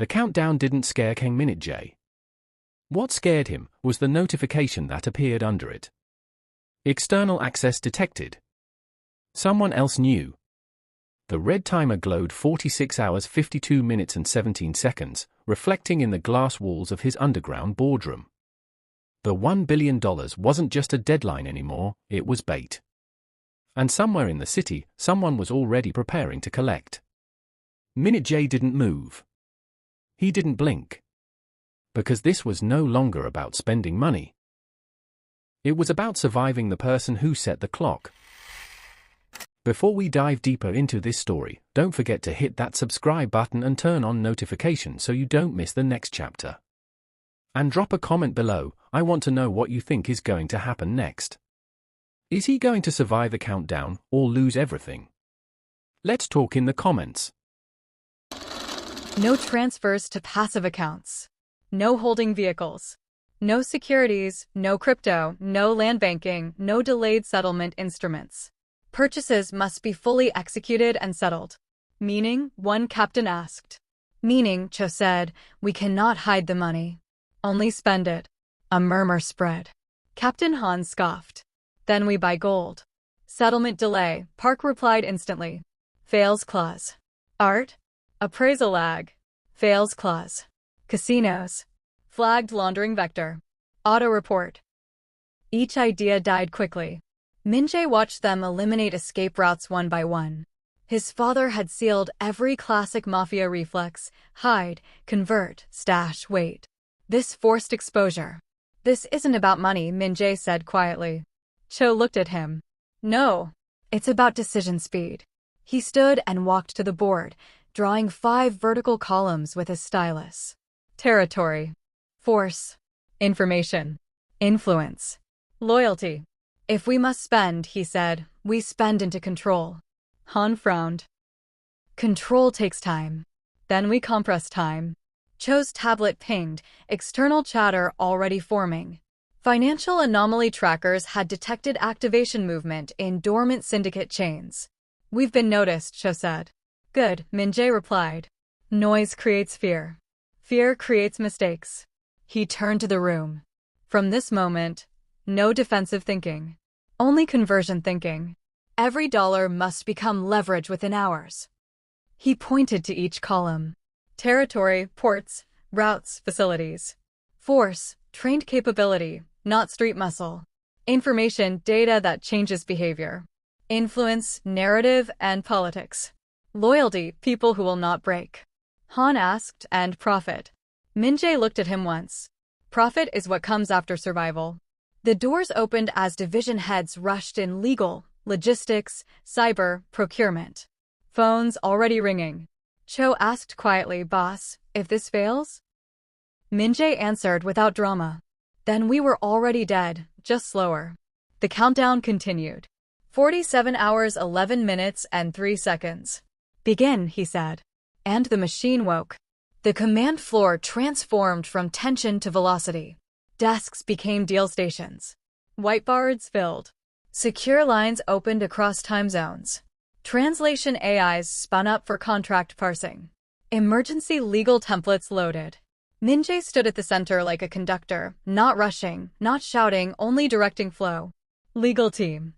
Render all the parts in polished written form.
The countdown didn't scare Kang Min-Jae. What scared him was the notification that appeared under it. External access detected. Someone else knew. The red timer glowed 46 hours 52 minutes and 17 seconds, reflecting in the glass walls of his underground boardroom. The $1 billion wasn't just a deadline anymore, it was bait. And somewhere in the city, someone was already preparing to collect. Min-Jae didn't move. He didn't blink. Because this was no longer about spending money. It was about surviving the person who set the clock. Before we dive deeper into this story, don't forget to hit that subscribe button and turn on notifications so you don't miss the next chapter. And drop a comment below, I want to know what you think is going to happen next. Is he going to survive the countdown or lose everything? Let's talk in the comments. No transfers to passive accounts. No holding vehicles. No securities, no crypto, no land banking, no delayed settlement instruments. Purchases must be fully executed and settled. Meaning, one captain asked. Meaning, Cho said, we cannot hide the money. Only spend it. A murmur spread. Captain Han scoffed. Then we buy gold. Settlement delay, Park replied instantly. Fails clause. Art? Appraisal lag. Fails clause. Casinos. Flagged laundering vector. Auto report. Each idea died quickly. Min-Jae watched them eliminate escape routes one by one. His father had sealed every classic mafia reflex: hide, convert, stash, wait. This forced exposure. This isn't about money, Min-Jae said quietly. Cho looked at him. No, it's about decision speed. He stood and walked to the board, drawing 5 vertical columns with his stylus. Territory. Force. Information. Influence. Loyalty. If we must spend, he said, we spend into control. Han frowned. Control takes time. Then we compress time. Cho's tablet pinged, external chatter already forming. Financial anomaly trackers had detected activation movement in dormant syndicate chains. We've been noticed, Cho said. Good, Min-Jae replied. Noise creates fear. Fear creates mistakes. He turned to the room. From this moment, no defensive thinking. Only conversion thinking. Every dollar must become leverage within hours. He pointed to each column. Territory, ports, routes, facilities. Force, trained capability, not street muscle. Information, data that changes behavior. Influence, narrative, and politics. Loyalty, people who will not break. Han asked, and profit. Min-Jae looked at him once. Profit is what comes after survival. The doors opened as division heads rushed in: legal, logistics, cyber, procurement. Phones already ringing. Cho asked quietly, boss, if this fails? Min-Jae answered without drama. Then we were already dead, just slower. The countdown continued. 47 hours 11 minutes and 3 seconds. Begin, he said. And the machine woke. The command floor transformed from tension to velocity. Desks became deal stations. Whiteboards filled. Secure lines opened across time zones. Translation AIs spun up for contract parsing. Emergency legal templates loaded. Min-Jae stood at the center like a conductor, not rushing, not shouting, only directing flow. Legal team.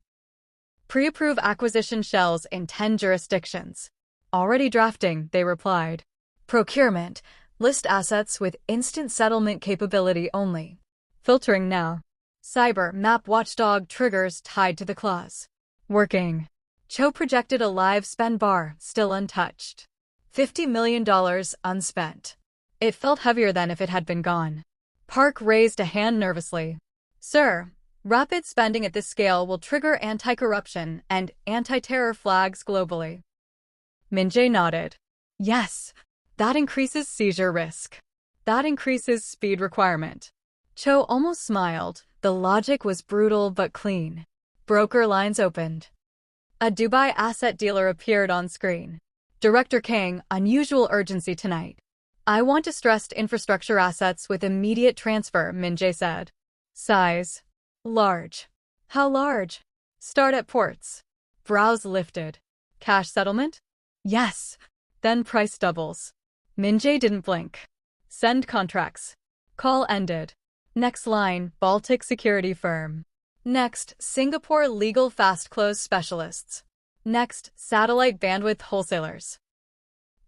Pre-approve acquisition shells in 10 jurisdictions. Already drafting, they replied. Procurement. List assets with instant settlement capability only. Filtering now. Cyber. Map watchdog triggers tied to the clause. Working. Cho projected a live spend bar, still untouched. $50 million unspent. It felt heavier than if it had been gone. Park raised a hand nervously. Sir, rapid spending at this scale will trigger anti-corruption and anti-terror flags globally. Min-Jae nodded. Yes, that increases seizure risk. That increases speed requirement. Cho almost smiled. The logic was brutal but clean. Broker lines opened. A Dubai asset dealer appeared on screen. Director Kang, unusual urgency tonight. I want distressed infrastructure assets with immediate transfer, Min-Jae said. Size. Large. How large? Start at ports. Brows lifted. Cash settlement? Yes. Then price doubles. Min-Jae didn't blink. Send contracts. Call ended. Next line, Baltic security firm. Next, Singapore legal fast close specialists. Next, satellite bandwidth wholesalers.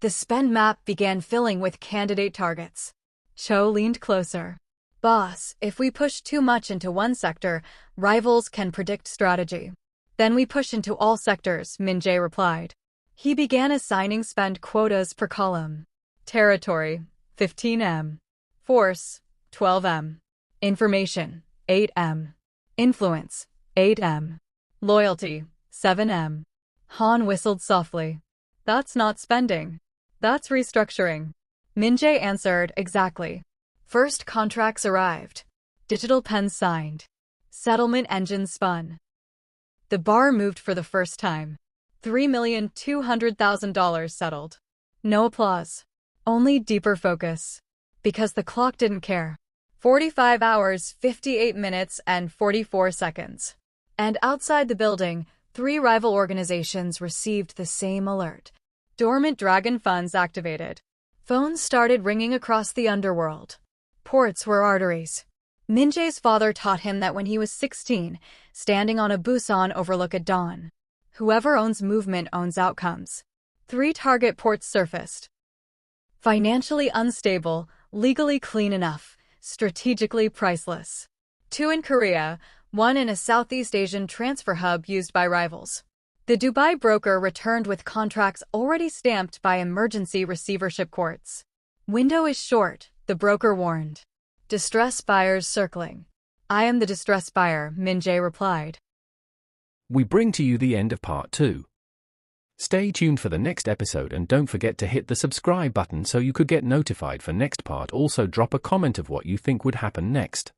The spend map began filling with candidate targets. Cho leaned closer. Boss, if we push too much into one sector, rivals can predict strategy. Then we push into all sectors, Min-Jae replied. He began assigning spend quotas per column. Territory, 15M. Force, 12M. Information, 8M. Influence, 8M. Loyalty, 7M. Han whistled softly. That's not spending. That's restructuring. Min-Jae answered, exactly. First contracts arrived. Digital pens signed. Settlement engines spun. The bar moved for the first time. $3,200,000 settled. No applause. Only deeper focus. Because the clock didn't care. 45 hours, 58 minutes, and 44 seconds. And outside the building, 3 rival organizations received the same alert. Dormant dragon funds activated. Phones started ringing across the underworld. Ports were arteries. Min-Jae's father taught him that when he was 16, standing on a Busan overlook at dawn. Whoever owns movement owns outcomes. 3 target ports surfaced. Financially unstable, legally clean enough, strategically priceless. 2 in Korea, 1 in a Southeast Asian transfer hub used by rivals. The Dubai broker returned with contracts already stamped by emergency receivership courts. Window is short, the broker warned. Distress buyers circling. I am the distress buyer, Min-Jae replied. We bring to you the end of part 2. Stay tuned for the next episode and don't forget to hit the subscribe button so you could get notified for next part. Also drop a comment of what you think would happen next.